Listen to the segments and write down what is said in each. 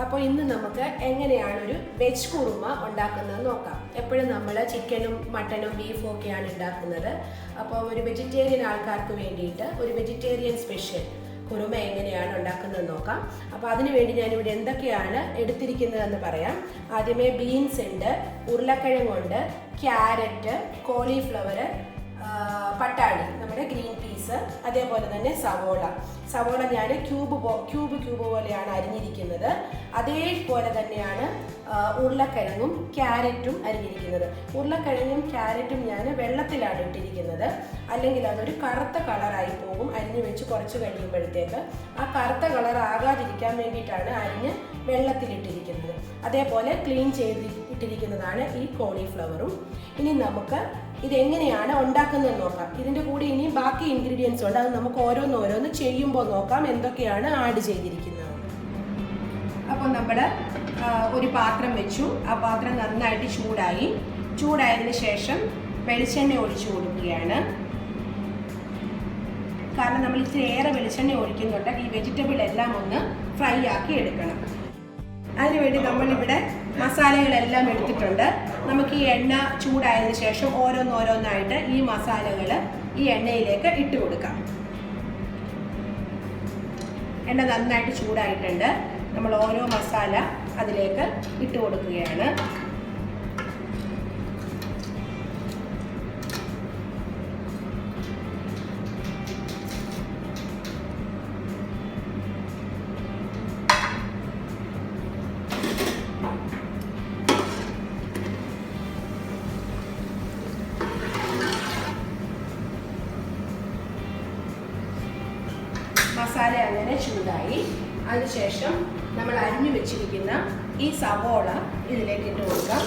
അപ്പോൾ ഇന്ന് നമുക്ക് എങ്ങനെയാണ് ഒരു വെജ് കുറുമ ഉണ്ടാക്കുന്നത് നോക്കാം. എപ്പോഴും നമ്മൾ ചിക്കനും മട്ടനും ബീഫും ഒക്കെയാണ് ഉണ്ടാക്കുന്നത്. അപ്പോൾ ഒരു വെജിറ്റേറിയൻ ആൾക്കാർക്ക് വേണ്ടിയിട്ട് ഒരു വെജിറ്റേറിയൻ സ്പെഷ്യൽ കുറുമ എങ്ങനെയാണ് ഉണ്ടാക്കുന്നത് നോക്കാം. അപ്പോൾ അതിനുവേണ്ടി ഞാനിവിടെ എന്തൊക്കെയാണ് എടുത്തിരിക്കുന്നതെന്ന് പറയാം. ആദ്യമേ ബീൻസ് ഉണ്ട്, ഉരുളക്കിഴങ്ങുണ്ട്, ക്യാരറ്റ്, കോളിഫ്ലവർ, പട്ടാണി നമ്മുടെ ഗ്രീൻ പീസ്, അതേപോലെ തന്നെ സവോള ഞാൻ ക്യൂബ് പോലെയാണ് അരിഞ്ഞിരിക്കുന്നത്. അതേപോലെ തന്നെയാണ് ഉരുളക്കിഴങ്ങും ക്യാരറ്റും അരിഞ്ഞിരിക്കുന്നത്. ഉരുളക്കിഴങ്ങും ക്യാരറ്റും ഞാൻ വെള്ളത്തിലാണ് ഇട്ടിരിക്കുന്നത്, അല്ലെങ്കിൽ അതൊരു കറുത്ത കളറായി പോകും അരിഞ്ഞു വെച്ച് കുറച്ച് കഴിയുമ്പോഴത്തേക്ക്. ആ കറുത്ത കളർ ആകാതിരിക്കാൻ വേണ്ടിയിട്ടാണ് അരിഞ്ഞ് വെള്ളത്തിലിട്ടിരിക്കുന്നത്. അതേപോലെ ക്ലീൻ ചെയ്ത് ഇട്ടിരിക്കുന്നതാണ് ഈ കോളിഫ്ലവറും. ഇനി നമുക്ക് ഇതെങ്ങനെയാണ് ഉണ്ടാക്കുന്നത് നോക്കാം. ഇതിൻ്റെ കൂടെ ഇനി ബാക്കി ഇൻഗ്രീഡിയൻസ് ഉണ്ട്, അത് നമുക്ക് ഓരോന്നോരോന്ന് ചെയ്യുമ്പോൾ നോക്കാം എന്തൊക്കെയാണ് ആഡ് ചെയ്തിരിക്കുന്നത്. അപ്പോൾ നമ്മൾ ഒരു പാത്രം വെച്ചു. ആ പാത്രം നന്നായിട്ട് ചൂടായതിന് ശേഷം വെളിച്ചെണ്ണ ഒഴിച്ചു കൊടുക്കുകയാണ്. കാരണം നമ്മൾ ഇത്തിരി ഏറെ വെളിച്ചെണ്ണ ഒഴിക്കുന്നുണ്ട്, ഈ വെജിറ്റബിൾ എല്ലാം ഒന്ന് ഫ്രൈ ആക്കി എടുക്കണം. അതിനുവേണ്ടി നമ്മളിവിടെ മസാലകളെല്ലാം എടുത്തിട്ടുണ്ട്. നമുക്ക് ഈ എണ്ണ ചൂടായതിനു ശേഷം ഓരോന്നോരോന്നായിട്ട് ഈ മസാലകൾ ഈ എണ്ണയിലേക്ക് ഇട്ട് കൊടുക്കാം. എണ്ണ നന്നായിട്ട് ചൂടായിട്ടുണ്ട്. നമ്മൾ ഓരോ മസാല അതിലേക്ക് ഇട്ട് കൊടുക്കുകയാണ്. മസാല അങ്ങനെ ചൂടായി. അതിനുശേഷം നമ്മൾ അരിഞ്ഞു വെച്ചിരിക്കുന്ന ഈ സവോള ഇതിലേക്ക് ഇട്ട് കൊടുക്കാം.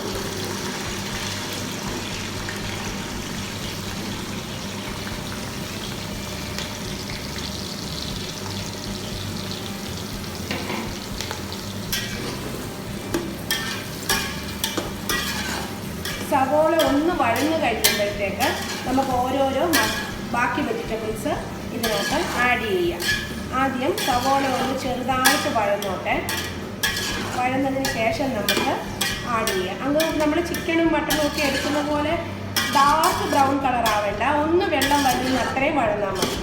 സവോള ഒന്ന് വഴഞ്ഞു കഴിയുമ്പോഴത്തേക്ക് നമുക്ക് ഓരോരോ ബാക്കി വെജിറ്റബിൾസ് ഇതിനകത്ത് ആഡ് ചെയ്യാം. ആദ്യം സവോള ഒന്ന് ചെറുതായിട്ട് വഴന്നതിന് ശേഷം നമുക്ക് ആഡ് ചെയ്യാം. അങ്ങനെ നമ്മൾ ചിക്കനും മട്ടനും ഒക്കെ എടുക്കുന്ന പോലെ ഡാർക്ക് ബ്രൗൺ കളർ ആവേണ്ട, ഒന്ന് വെള്ളം വരുന്ന അത്രയും വഴന്നാൽ മതി.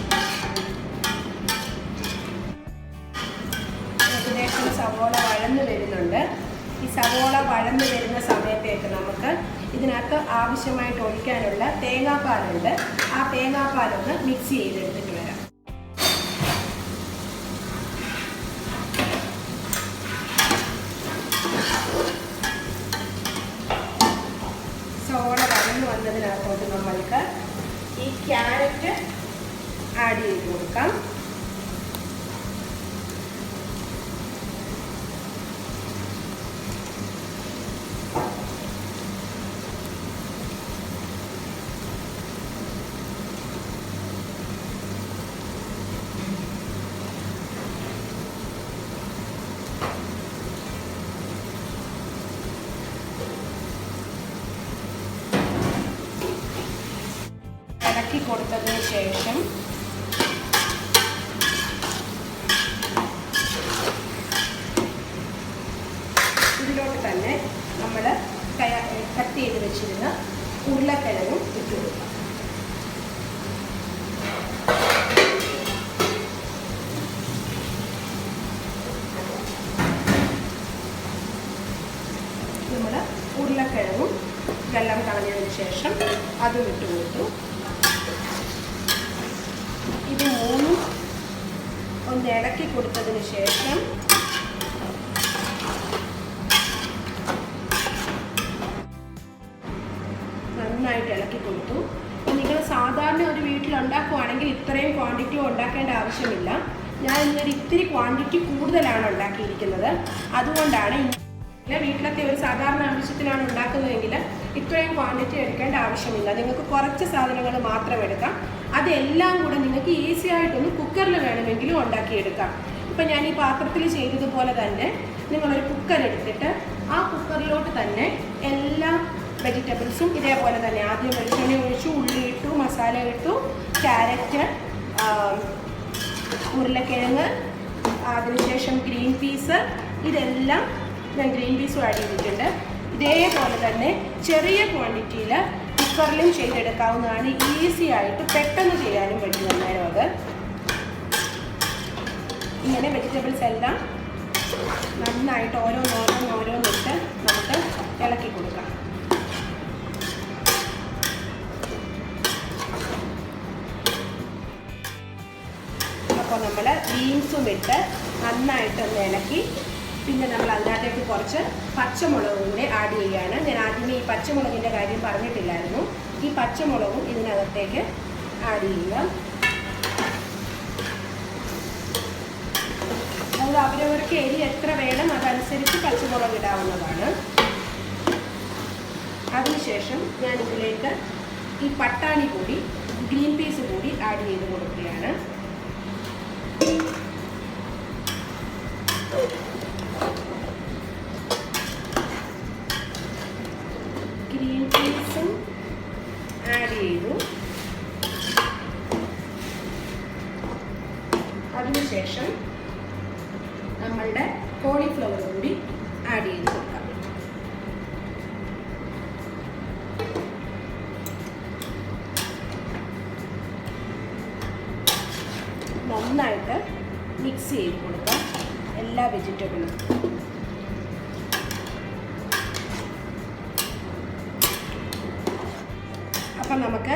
ഏകദേശം സവോള വഴന്ന് വരുന്നുണ്ട്. ഈ സവോള വഴന്ന് വരുന്ന സമയത്തേക്ക് നമുക്ക് ഇതിനകത്ത് ആവശ്യമായിട്ട് ഒഴിക്കാനുള്ള തേങ്ങാപ്പാലുണ്ട്. ആ തേങ്ങാപ്പാലൊന്ന് മിക്സ് ചെയ്തെടുത്തിട്ട് വരാം. സവോള വഴന്ന് വന്നതിനകത്തോട്ട് നമ്മൾക്ക് ഈ ക്യാരറ്റ് ആഡ് ചെയ്ത് കൊടുക്കാം. ഇളക്കി കൊടുത്തതിന് ശേഷം ഇതിലോട്ട് തന്നെ നമ്മൾ കട്ട് ചെയ്ത് വെച്ചിരുന്ന ഉരുളക്കിഴങ്ങും ഇട്ട് കൊടുക്കാം. നമ്മൾ ഉരുളക്കിഴങ്ങും വെള്ളം കളഞ്ഞതിന് ശേഷം അതും ഇട്ട് കൊടുത്തു. ഇത് മൂന്നും ഒന്ന് ഇളക്കി കൊടുത്തതിന് ശേഷം നന്നായിട്ട് ഇളക്കി കൊടുത്തു. നിങ്ങൾ സാധാരണ ഒരു വീട്ടിൽ ഉണ്ടാക്കുവാണെങ്കിൽ ഇത്രയും ക്വാണ്ടിറ്റി ഉണ്ടാക്കേണ്ട ആവശ്യമില്ല. ഞാൻ ഇന്നൊരു ഇത്തിരി ക്വാണ്ടിറ്റി കൂടുതലാണ് ഉണ്ടാക്കിയിരിക്കുന്നത്. അതുകൊണ്ടാണ് വീട്ടിലത്തെ ഒരു സാധാരണ ആവശ്യത്തിനാണ് ഉണ്ടാക്കുന്നതെങ്കിൽ ഇത്രയും ക്വാണ്ടിറ്റി എടുക്കേണ്ട ആവശ്യമില്ല. നിങ്ങൾക്ക് കുറച്ച് സാധനങ്ങൾ മാത്രം എടുക്കാം. അതെല്ലാം കൂടെ നിങ്ങൾക്ക് ഈസി ആയിട്ടൊന്ന് കുക്കറിൽ വേണമെങ്കിലും ഉണ്ടാക്കിയെടുക്കാം. ഇപ്പം ഞാൻ ഈ പാത്രത്തിൽ ചെയ്തതുപോലെ തന്നെ നിങ്ങളൊരു കുക്കർ എടുത്തിട്ട് ആ കുക്കറിലോട്ട് തന്നെ എല്ലാ വെജിറ്റബിൾസും ഇതേപോലെ തന്നെ ആദ്യം വെളിച്ചെണ്ണ ഒഴിച്ചു, ഉള്ളി ഇട്ടു, മസാല ഇട്ടു, ക്യാരറ്റ്, ഉരുളക്കിഴങ്ങ്, അതിനുശേഷം ഗ്രീൻ പീസ്, ഇതെല്ലാം ഞാൻ ഗ്രീൻ പീസും ആഡ് ചെയ്തിട്ടുണ്ട്. ഇതേപോലെ തന്നെ ചെറിയ ക്വാണ്ടിറ്റിയിൽ കുക്കറിലും ചെയ്തെടുക്കാവുന്നതാണ്. ഈസി ആയിട്ട് പെട്ടെന്ന് ചെയ്യാനും പറ്റും. അന്നേരം അത് ഇങ്ങനെ വെജിറ്റബിൾസ് എല്ലാം നന്നായിട്ട് ഓരോന്നിട്ട് നമുക്ക് ഇളക്കി കൊടുക്കാം. അപ്പോൾ നമ്മൾ ബീൻസും ഇട്ട് നന്നായിട്ടൊന്ന് ഇളക്കി, പിന്നെ നമ്മൾ അതിനകത്തേക്ക് കുറച്ച് പച്ചമുളകും കൂടി ആഡ് ചെയ്യുകയാണ്. ഞാൻ ആദ്യമേ ഈ പച്ചമുളകിൻ്റെ കാര്യം പറഞ്ഞിട്ടില്ലായിരുന്നു. ഈ പച്ചമുളകും ഇതിനകത്തേക്ക് ആഡ് ചെയ്യുക. അത് അവരവർക്ക് എരി എത്ര വേണം അതനുസരിച്ച് പച്ചമുളക് ഇടാവുന്നതാണ്. അതിനുശേഷം ഞാൻ ഇതിലേക്ക് ഈ പട്ടാണി കൂടി ഗ്രീൻ പീസ് കൂടി ആഡ് ചെയ്ത് കൊടുക്കുകയാണ്. ഗ്രീൻ പീസും ആഡ് ചെയ്തു. അതിനുശേഷം നമ്മളുടെ കോളിഫ്ലവർ കൂടി ആഡ് ചെയ്ത് കൊടുക്കാം. നന്നായിട്ട് മിക്സ് ചെയ്ത് കൊടുക്കാം എല്ലാ വെജിറ്റബിളും. അപ്പം നമുക്ക്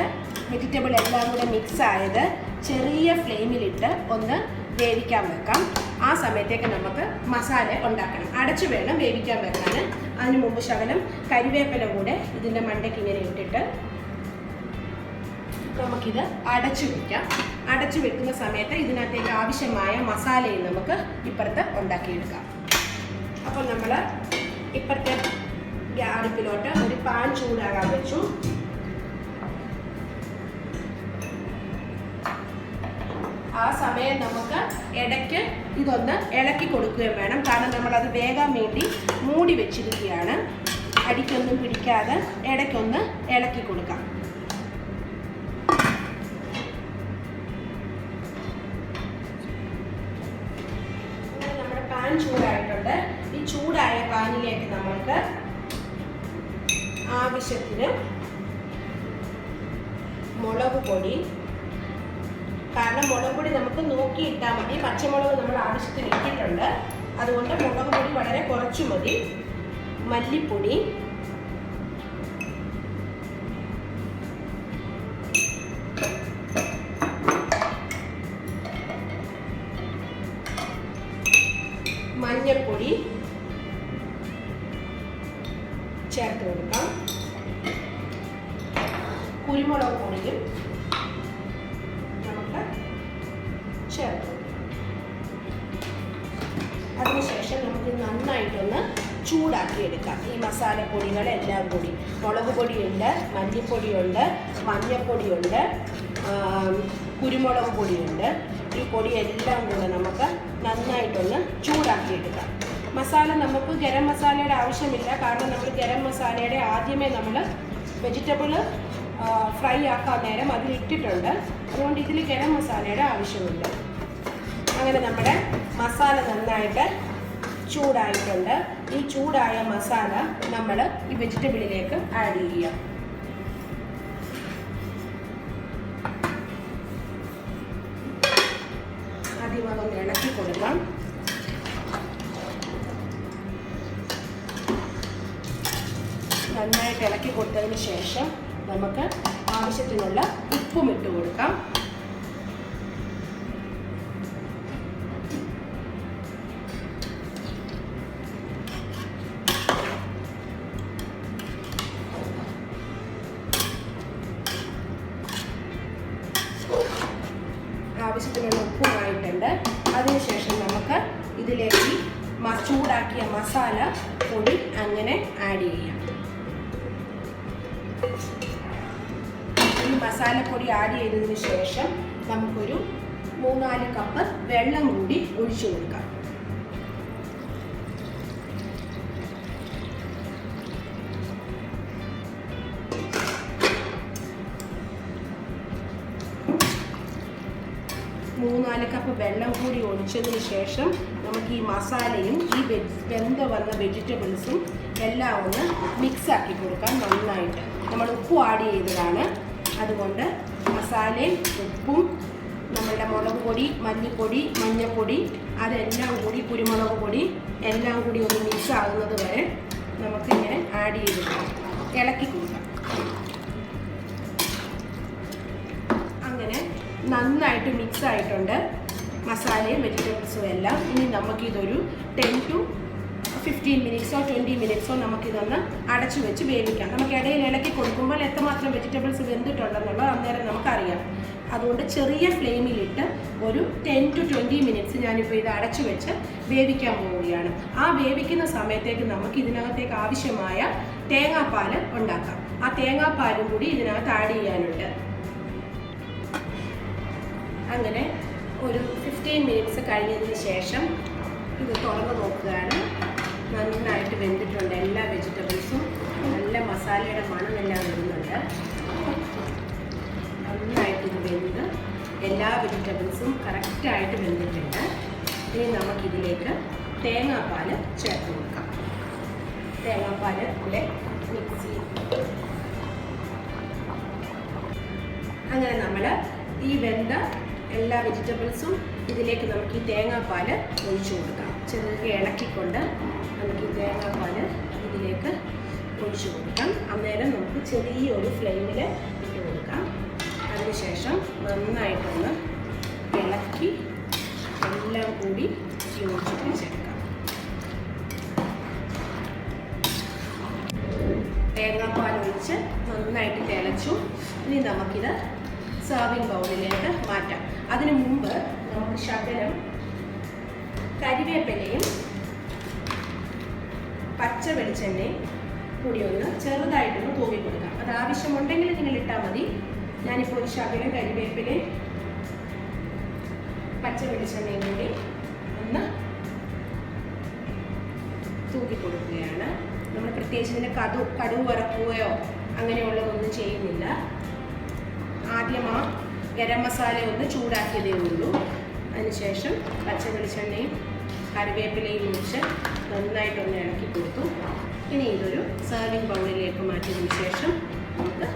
വെജിറ്റബിൾ എല്ലാം കൂടെ മിക്സ് ആയത് ചെറിയ ഫ്ലെയിമിലിട്ട് ഒന്ന് വേവിക്കാൻ വെക്കാം. ആ സമയത്തേക്ക് നമുക്ക് മസാല ഉണ്ടാക്കണം. അടച്ചു വേണം വേവിക്കാൻ വെക്കാൻ. അതിന് മുമ്പ് ശകലം കരിവേപ്പില കൂടെ ഇതിൻ്റെ മണ്ടയ്ക്ക് ഇങ്ങനെ ഇട്ടിട്ട് നമുക്കിത് അടച്ചു വയ്ക്കാം. അടച്ചു വെക്കുന്ന സമയത്ത് ഇതിനകത്തേക്ക് ആവശ്യമായ മസാലയും നമുക്ക് ഇപ്പുറത്ത് ഉണ്ടാക്കിയെടുക്കാം. അപ്പോൾ നമ്മൾ ഇപ്പുറത്തെ അടുപ്പിലോട്ട് ഒരു പാൻ ചൂടാകാൻ വെച്ചു. ആ സമയം നമുക്ക് ഇടയ്ക്ക് ഇതൊന്ന് ഇളക്കി കൊടുക്കുകയും വേണം. കാരണം നമ്മളത് വേകാൻ വേണ്ടി മൂടി വെച്ചിരിക്കുകയാണ്. അടിക്കൊന്നും പിടിക്കാതെ ഇടയ്ക്കൊന്ന് ഇളക്കി കൊടുക്കാം. നമ്മുടെ പാൻ ചൂടായിട്ടുണ്ട്. ഈ ചൂടായ പാനിലേക്ക് നമ്മൾക്ക് ആവശ്യത്തിന് മുളക് പൊടി, കാരണം മുളക് പൊടി നമുക്ക് നോക്കിയിട്ടാൽ മതി. പച്ചമുളക് നമ്മൾ ആവശ്യത്തിന് ഇട്ടിട്ടുണ്ട്, അതുകൊണ്ട് മുളക് പൊടി വളരെ കുറച്ചു മതി. മല്ലിപ്പൊടി, മഞ്ഞൾപ്പൊടി ചേർത്ത് കൊടുക്കാം. കുരുമുളക് പൊടിയും നമുക്ക് ചേർത്ത് കൊടുക്കാം. അതിനുശേഷം നമുക്ക് നന്നായിട്ടൊന്ന് ചൂടാക്കി എടുക്കാം. ഈ മസാലപ്പൊടികളെല്ലാം കൂടി, മുളക് പൊടിയുണ്ട്, മല്ലിപ്പൊടിയുണ്ട്, മഞ്ഞൾപ്പൊടിയുണ്ട്, കുരുമുളക് പൊടിയുണ്ട്. ഈ പൊടിയെല്ലാം കൂടെ നമുക്ക് നന്നായിട്ടൊന്ന് ചൂടാക്കിയെടുക്കാം. മസാല നമുക്ക് ഗരം മസാലയുടെ ആവശ്യമില്ല, കാരണം നമ്മൾ ഗരം മസാലയുടെ ആദ്യമേ നമ്മൾ വെജിറ്റബിൾ ഫ്രൈ ആക്കാൻ നേരം അതിലിട്ടിട്ടുണ്ട്. അതുകൊണ്ട് ഇതിൽ ഗരം മസാലയുടെ ആവശ്യമില്ല. അങ്ങനെ നമ്മുടെ മസാല നന്നായിട്ട് ചൂടായിട്ടുണ്ട്. ഈ ചൂടായ മസാല നമ്മൾ ഈ വെജിറ്റബിളിലേക്ക് ആഡ് ചെയ്യാം. ആദ്യം അതൊന്ന് ഇളക്കി കൊടുക്കാം. നന്നായിട്ട് ഇളക്കി കൊടുത്തതിന് ശേഷം നമുക്ക് ആവശ്യത്തിനുള്ള ഉപ്പും ഇട്ട് കൊടുക്കാം. ആവശ്യത്തിനുള്ള ഉപ്പുമായിട്ടുണ്ട്. അതിനുശേഷം നമുക്ക് ഇതിലേക്ക് ചൂടാക്കിയ മസാല പൊടി അങ്ങനെ ആഡ് ചെയ്യാം. ഈ മസാലപ്പൊടി ആഡ് ചെയ്തതിന് ശേഷം നമുക്കൊരു 3-4 കപ്പ് വെള്ളം കൂടി ഒഴിച്ചു കൊടുക്കാം. 4 കപ്പ് വെള്ളം കൂടി ഒഴിച്ചതിന് ശേഷം നമുക്ക് ഈ മസാലയും ഈ വെന്ത വന്ന വെജിറ്റബിൾസും എല്ലാം ഒന്ന് മിക്സാക്കി കൊടുക്കാം നന്നായിട്ട്. നമ്മൾ ഉപ്പും ആഡ് ചെയ്തതാണ്, അതുകൊണ്ട് മസാലയും ഉപ്പും നമ്മളുടെ മുളക് പൊടി, മല്ലിപ്പൊടി, മഞ്ഞൾപ്പൊടി അതെല്ലാം കൂടി, കുരുമുളക് പൊടി എല്ലാം കൂടി ഒന്ന് മിക്സ് ആകുന്നത് വരെ നമുക്കിങ്ങനെ ആഡ് ചെയ്ത് ഇളക്കി കൊടുക്കാം. അങ്ങനെ നന്നായിട്ട് മിക്സ് ആയിട്ടുണ്ട് മസാലയും വെജിറ്റബിൾസും എല്ലാം. ഇനി നമുക്കിതൊരു 10 to 15 മിനിറ്റ്സോ 20 മിനിറ്റ്സോ നമുക്കിതൊന്ന് അടച്ചു വെച്ച് വേവിക്കാം. നമുക്ക് ഇടയിൽ ഇളക്കി കൊടുക്കുമ്പോൾ എത്രമാത്രം വെജിറ്റബിൾസ് വെന്തിട്ടുണ്ടെന്നുള്ളത് അന്നേരം നമുക്കറിയാം. അതുകൊണ്ട് ചെറിയ ഫ്ലെയിമിലിട്ട് ഒരു 10 to 20 മിനിറ്റ്സ് ഞാനിപ്പോൾ ഇത് അടച്ചു വെച്ച് വേവിക്കാൻ പോവുകയാണ്. ആ വേവിക്കുന്ന സമയത്തേക്ക് നമുക്ക് ഇതിനകത്തേക്ക് ആവശ്യമായ തേങ്ങാപ്പാൽ ഉണ്ടാക്കാം. ആ തേങ്ങാപ്പാലും കൂടി ഇതിനകത്ത് ആഡ് ചെയ്യാനുണ്ട്. അങ്ങനെ ഒരു 15 മിനിറ്റ്സ് കഴിഞ്ഞതിന് ശേഷം ഇത് തുറന്ന് നോക്കുകയാണ്. നന്നായിട്ട് വെന്തിട്ടുണ്ട്. എല്ലാ വെജിറ്റബിൾസും നല്ല മസാലയുടെ മണമെല്ലാം വരുന്നുണ്ട്. നന്നായിട്ട് ഇത് വെന്ത് എല്ലാ വെജിറ്റബിൾസും കറക്റ്റായിട്ട് വെന്തിട്ടുണ്ട്. ഇനി നമുക്കിതിലേക്ക് തേങ്ങാപ്പാൽ ചേർത്ത് കൊടുക്കാം. തേങ്ങാപ്പാൽ ഇവിടെ മിക്സി. അങ്ങനെ നമ്മൾ ഈ വെന്ത എല്ലാ വെജിറ്റബിൾസും ഇതിലേക്ക് നമുക്ക് ഈ തേങ്ങാപ്പാൽ ഒഴിച്ചു കൊടുക്കാം. ചെറുതായി ഇളക്കിക്കൊണ്ട് നമുക്ക് ഈ തേങ്ങാപ്പാൽ ഇതിലേക്ക് ഒഴിച്ചു കൊടുക്കാം. അന്നേരം നമുക്ക് ചെറിയൊരു ഫ്ലെയിമിൽ ഇട്ട് കൊടുക്കാം. അതിനുശേഷം നന്നായിട്ടൊന്ന് ഇളക്കി എല്ലാം കൂടി യോജിപ്പിച്ചെടുക്കാം. തേങ്ങാപ്പാൽ ഒഴിച്ച് നന്നായിട്ട് തിളച്ചു. ഇനി നമുക്കിത് സർവിങ് ബൗളിലേക്ക് മാറ്റാം. അതിനു മുമ്പ് നമുക്ക് ശകലം കരിവേപ്പിലയും പച്ച വെളിച്ചെണ്ണയും കൂടി ഒന്ന് ചെറുതായിട്ടൊന്ന് തൂവി കൊടുക്കാം. അത് ആവശ്യമുണ്ടെങ്കിൽ നിങ്ങൾ ഇട്ടാൽ മതി. ഞാനിപ്പോൾ ഒരു ശകലം കരിവേപ്പിലയും പച്ച വെളിച്ചെണ്ണയും കൂടി ഒന്ന് തൂക്കി കൊടുക്കുകയാണ്. നമ്മൾ പ്രത്യേകിച്ച് ഇതിന് കടുവ് വറക്കുകയോ അങ്ങനെയുള്ളതൊന്നും ചെയ്യുന്നില്ല. ആദ്യം ആ ഗരം മസാല ഒന്ന് ചൂടാക്കിയതേ ഉള്ളൂ. അതിനുശേഷം പച്ച വെളിച്ചെണ്ണയും കറിവേപ്പിലയും ഒഴിച്ച് നന്നായിട്ടൊന്ന് ഇളക്കി കൊടുത്തു. ഇനി ഇതൊരു സർവിങ് ബൗളിലേക്ക് മാറ്റിയതിന് ശേഷം നമുക്ക്